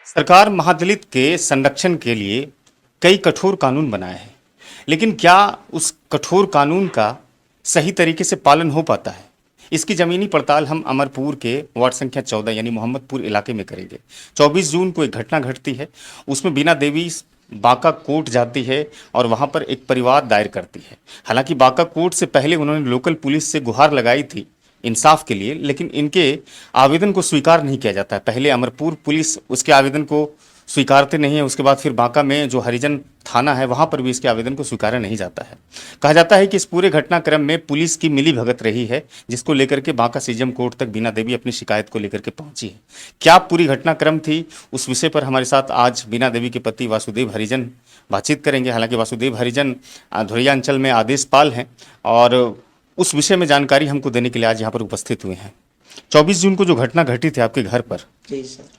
सरकार महादलित के संरक्षण के लिए कई कठोर कानून बनाए हैं, लेकिन क्या उस कठोर कानून का सही तरीके से पालन हो पाता है? इसकी जमीनी पड़ताल हम अमरपुर के वार्ड संख्या 14 यानी मोहम्मदपुर इलाके में करेंगे। 24 जून को एक घटना घटती है, उसमें बीना देवी बांका कोर्ट जाती है और वहां पर एक परिवार दायर करती है। हालांकि बांका कोर्ट से पहले उन्होंने लोकल पुलिस से गुहार लगाई थी इंसाफ के लिए, लेकिन इनके आवेदन को स्वीकार नहीं किया जाता है। पहले अमरपुर पुलिस उसके आवेदन को स्वीकारते नहीं है, उसके बाद फिर बांका में जो हरिजन थाना है वहां पर भी इसके आवेदन को स्वीकारा नहीं जाता है। कहा जाता है कि इस पूरे घटनाक्रम में पुलिस की मिली भगत रही है, जिसको लेकर के बांका सीजेएम कोर्ट तक बीना देवी अपनी शिकायत को लेकर के पहुंची है। क्या पूरी घटनाक्रम थी, उस विषय पर हमारे साथ आज बीना देवी के पति वासुदेव हरिजन बातचीत करेंगे। हालांकि वासुदेव हरिजन धुरिया अंचल में आदेशपाल हैं और उस विषय में जानकारी हमको देने के लिए आज यहाँ पर उपस्थित हुए हैं। 24 जून को जो घटना घटी थी आपके घर पर, जी सर।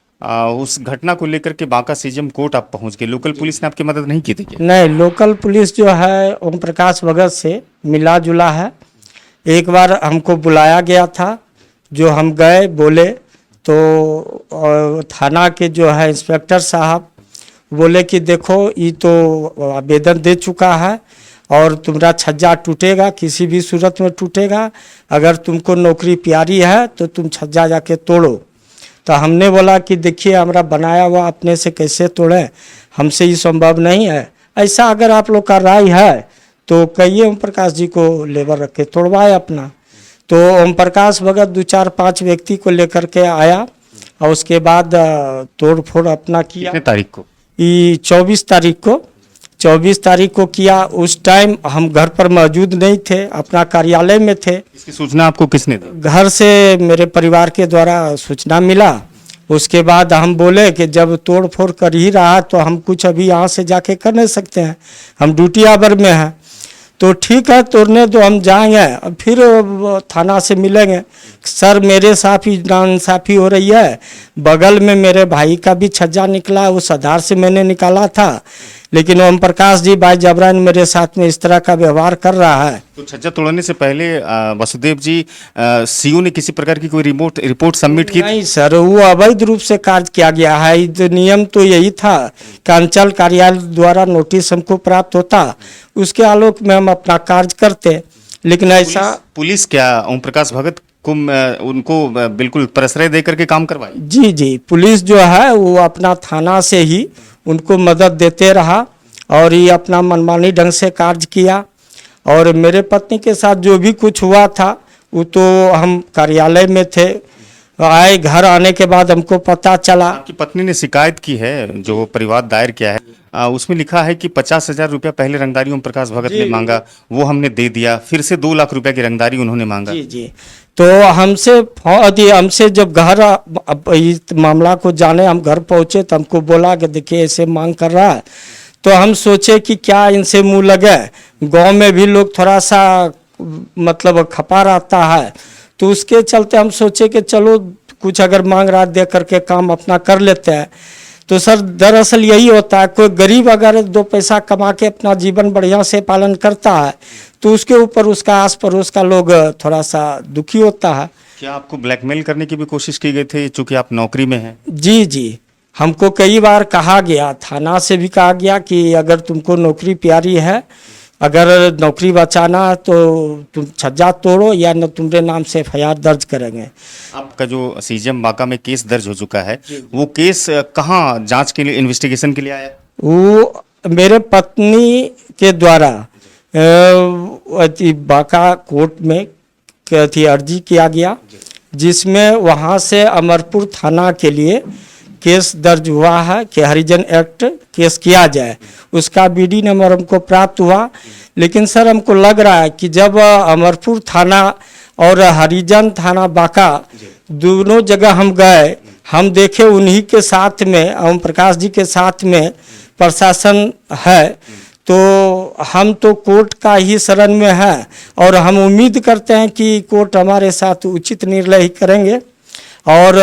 उस घटना को लेकर के बांका सीजेएम कोर्ट आप पहुंच गए, लोकल पुलिस ने आपकी मदद नहीं की थी क्या? नहीं, लोकल पुलिस जो है ओम प्रकाश भगत से मिला जुला है। एक बार हमको बुलाया गया था, जो हम गए बोले तो थाना के जो है इंस्पेक्टर साहब बोले कि देखो ये तो आवेदन दे चुका है और तुम्हारा छज्जा टूटेगा, किसी भी सूरत में टूटेगा। अगर तुमको नौकरी प्यारी है तो तुम छज्जा जाके तोड़ो। तो हमने बोला कि देखिए हमारा बनाया हुआ अपने से कैसे तोड़ें, हमसे ये संभव नहीं है। ऐसा अगर आप लोग का राय है तो कहिए ओम प्रकाश जी को लेबर रख के तोड़वाए अपना। तो ओम प्रकाश भगत 2-4-5 व्यक्ति को लेकर के आया और उसके बाद तोड़ फोड़ अपना किया। कितने तारीख को? ये 24 तारीख को किया। उस टाइम हम घर पर मौजूद नहीं थे, अपना कार्यालय में थे। इसकी सूचना आपको किसने दी? घर से मेरे परिवार के द्वारा सूचना मिला। उसके बाद हम बोले कि जब तोड़ फोड़ कर ही रहा तो हम कुछ अभी यहाँ से जाके कर नहीं सकते हैं, हम ड्यूटी आवर में हैं। तो ठीक है, तोड़ने दो, हम जाएंगे और फिर थाना से मिलेंगे। सर मेरे साथ ही नाइंसाफ़ी हो रही है, बगल में मेरे भाई का भी छज्जा निकला, उस आधार से मैंने निकाला था, लेकिन ओम प्रकाश जी बाई जबरन मेरे साथ में इस तरह का व्यवहार कर रहा है। तो छज्जा तोड़ने से पहले वासुदेव जी सीयू ने किसी प्रकार की कोई रिपोर्ट सबमिट की? नहीं सर, वो अवैध रूप से कार्य किया गया है। नियम तो यही था कि अंचल कार्यालय द्वारा नोटिस हमको प्राप्त होता, उसके आलोक में हम अपना कार्य करते, लेकिन ऐसा पुलिस क्या ओम प्रकाश भगत को उनको बिल्कुल प्रश्रय दे करके काम करवाई? जी, पुलिस जो है वो अपना थाना से ही उनको मदद देते रहा और ये अपना मनमानी ढंग से कार्य किया। और मेरे पत्नी के साथ जो भी कुछ हुआ था वो तो हम कार्यालय में थे, आए घर आने के बाद हमको पता चला। आपकी पत्नी ने शिकायत की है, जो परिवार दायर किया है उसमें लिखा है कि 50,000 रुपया पहले रंगदारी ओम प्रकाश भगत ने मांगा, वो हमने दे दिया, फिर से 2 लाख रुपया की रंगदारी उन्होंने मांगा। जी। तो हमसे जब घर इस मामला को जाने हम घर पहुंचे तो हमको बोला कि देखिए ऐसे मांग कर रहा है। तो हम सोचे कि क्या इनसे मुंह लगे, गांव में भी लोग थोड़ा सा मतलब खपा रहता है, तो उसके चलते हम सोचे कि चलो कुछ अगर मांग रहा दे करके काम अपना कर लेते हैं। तो सर दरअसल यही होता है, कोई गरीब अगर 2 पैसा कमा के अपना जीवन बढ़िया से पालन करता है तो उसके ऊपर उसका आस पड़ोस का लोग थोड़ा सा दुखी होता है। क्या आपको ब्लैकमेल करने की भी कोशिश की गई थी, चूंकि आप नौकरी में हैं? जी, हमको कई बार कहा गया, थाना से भी कहा गया कि अगर तुमको नौकरी प्यारी है, अगर नौकरी बचाना है तो तुम छज्जा तोड़ो या न तुम्हारे नाम से FIR दर्ज करेंगे। आपका जो सीजेएम बांका में केस दर्ज हो चुका है, वो केस कहाँ जांच के लिए, इन्वेस्टिगेशन के लिए आया? वो मेरे पत्नी के द्वारा बांका कोर्ट में अर्जी किया गया, जिसमें वहाँ से अमरपुर थाना के लिए केस दर्ज हुआ है कि हरिजन एक्ट केस किया जाए। उसका BD नंबर हमको प्राप्त हुआ। लेकिन सर हमको लग रहा है कि जब अमरपुर थाना और हरिजन थाना बांका दोनों जगह हम गए, हम देखे उन्हीं के साथ में ओम प्रकाश जी के साथ में प्रशासन है, तो हम तो कोर्ट का ही शरण में है और हम उम्मीद करते हैं कि कोर्ट हमारे साथ उचित निर्णय ही करेंगे। और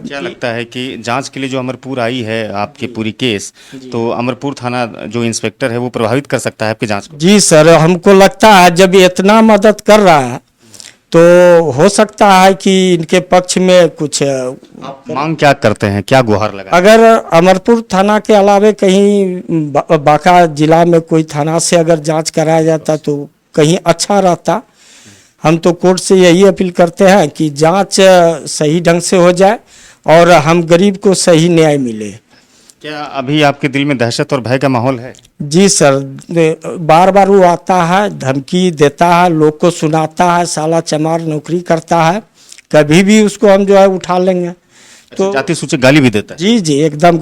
क्या लगता है कि जांच के लिए जो अमरपुर आई है आपके पूरी केस, तो अमरपुर थाना जो इंस्पेक्टर है वो प्रभावित कर सकता है आपकी जांच को? जी सर, हमको लगता है जब ये इतना मदद कर रहा है तो हो सकता है कि इनके पक्ष में कुछ आप मांग क्या करते हैं, क्या गुहार लगा? अगर अमरपुर थाना के अलावे कहीं बांका जिला में कोई थाना से अगर जांच कराया जाता तो कहीं अच्छा रहता। हम तो कोर्ट से यही अपील करते हैं कि जांच सही ढंग से हो जाए और हम गरीब को सही न्याय मिले। क्या अभी आपके दिल में दहशत और भय का माहौल है? जी सर, बार बार वो आता है, धमकी देता है, लोग को सुनाता है, साला चमार नौकरी करता है, कभी भी उसको हम जो है उठा लेंगे। तो जाति सूचक गाली भी देता है? जी जी, एकदम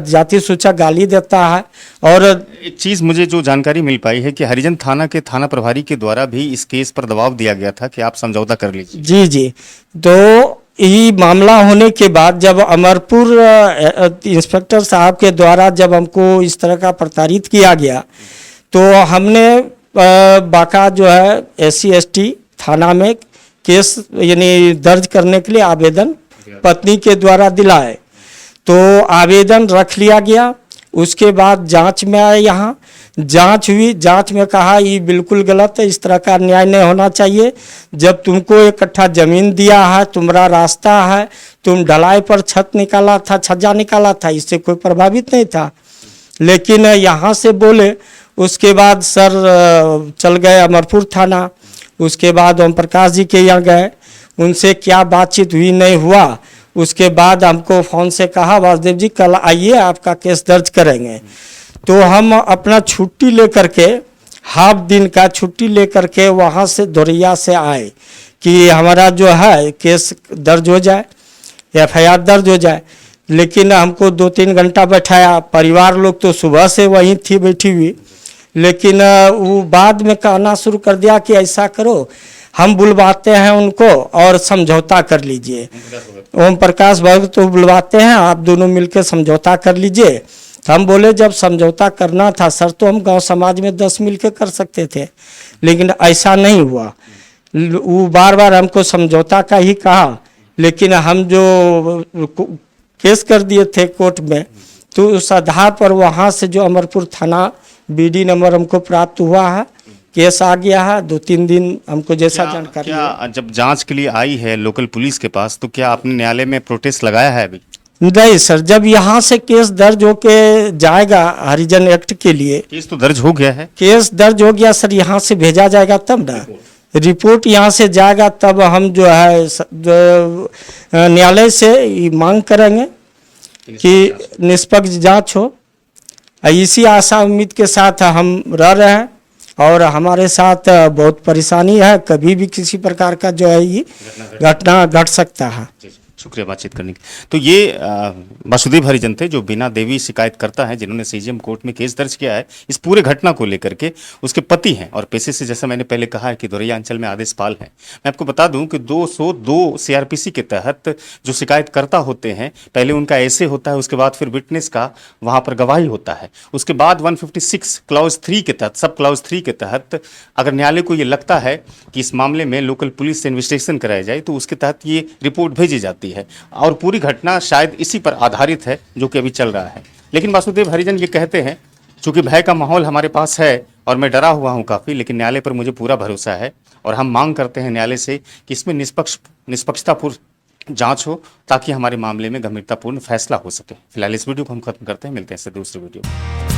जाति सूचक गाली देता है। और एक चीज मुझे जो जानकारी मिल पाई है कि हरिजन थाना के थाना प्रभारी के द्वारा भी इस केस पर दबाव दिया गया था कि आप समझौता कर लीजिए। जी जी, तो ये मामला होने के बाद जब अमरपुर इंस्पेक्टर साहब के द्वारा जब हमको इस तरह का प्रताड़ित किया गया तो हमने बांका जो है SC/ST थाना में केस यानी दर्ज करने के लिए आवेदन पत्नी के द्वारा दिलाए। तो आवेदन रख लिया गया। उसके बाद जांच में आए, यहाँ जांच हुई, जांच में कहा ये बिल्कुल गलत है, इस तरह का न्याय नहीं होना चाहिए। जब तुमको एक कट्ठा जमीन दिया है, तुम्हारा रास्ता है, तुम ढलाई पर छत निकाला था, छज्जा निकाला था, इससे कोई प्रभावित नहीं था। लेकिन यहाँ से बोले, उसके बाद सर चल गए अमरपुर थाना। उसके बाद ओम प्रकाश जी के यहाँ गए, उनसे क्या बातचीत हुई नहीं हुआ। उसके बाद हमको फ़ोन से कहा वासुदेव जी कल आइए, आपका केस दर्ज करेंगे। तो हम अपना छुट्टी लेकर के, हाफ दिन का छुट्टी लेकर के वहाँ से धोरिया से आए कि हमारा जो है केस दर्ज हो जाए, FIR दर्ज हो जाए। लेकिन हमको 2-3 घंटा बैठाया। परिवार लोग तो सुबह से वहीं थी बैठी हुई, लेकिन वो बाद में कहना शुरू कर दिया कि ऐसा करो, हम बुलवाते हैं उनको और समझौता कर लीजिए। ओम प्रकाश भगत तो बुलवाते हैं, आप दोनों मिलकर समझौता कर लीजिए। हम बोले जब समझौता करना था सर तो हम गांव समाज में 10 मिलकर कर सकते थे, लेकिन ऐसा नहीं हुआ। वो बार बार हमको समझौता का ही कहा, लेकिन हम जो केस कर दिए थे कोर्ट में, तो उस आधार पर वहाँ से जो अमरपुर थाना BD नंबर हमको प्राप्त हुआ है, केस आ गया है। 2-3 दिन हमको जैसा जानकारी क्या जब जांच के लिए आई है लोकल पुलिस के पास तो क्या आपने न्यायालय में प्रोटेस्ट लगाया है अभी? नहीं सर, जब यहाँ से केस दर्ज होके जाएगा हरिजन एक्ट के लिए, केस तो दर्ज हो गया है। केस दर्ज हो गया सर, यहाँ से भेजा जाएगा तब ना, रिपोर्ट यहाँ से जाएगा तब हम जो है न्यायालय से मांग करेंगे कि निष्पक्ष जांच हो। इसी आशा उम्मीद के साथ हम रह रहे हैं और हमारे साथ बहुत परेशानी है, कभी भी किसी प्रकार का जो है ये घटना घट सकता है। शुक्रिया बातचीत करने की। तो ये वासुदेव हरिजन थे जो बीना देवी शिकायत करता है, जिन्होंने CGM कोर्ट में केस दर्ज किया है इस पूरे घटना को लेकर के। उसके पति हैं और पेशे से, जैसा मैंने पहले कहा है, कि धोरिया अंचल में आदेशपाल हैं। मैं आपको बता दूं कि 202 CRPC के तहत जो शिकायतकर्ता होते हैं, पहले उनका ऐसे होता है, उसके बाद फिर विटनेस का वहाँ पर गवाही होता है, उसके बाद 156 क्लॉज 3 के तहत, सब क्लॉज 3 के तहत अगर न्यायालय को ये लगता है कि इस मामले में लोकल पुलिस से इन्वेस्टिगेशन कराया जाए तो उसके तहत ये रिपोर्ट भेजी जाती है। और पूरी घटना शायद इसी पर आधारित है जो कि अभी चल रहा है। लेकिन वासुदेव हरिजन ये कहते हैं, चूंकि भय का माहौल हमारे पास है और मैं डरा हुआ हूं काफ़ी, लेकिन न्यायालय पर मुझे पूरा भरोसा है और हम मांग करते हैं न्यायालय से कि इसमें निष्पक्षतापूर्ण जांच हो ताकि हमारे मामले में गंभीरतापूर्ण फैसला हो सके। फिलहाल इस वीडियो को हम खत्म करते हैं, मिलते हैं इससे दूसरे वीडियो में।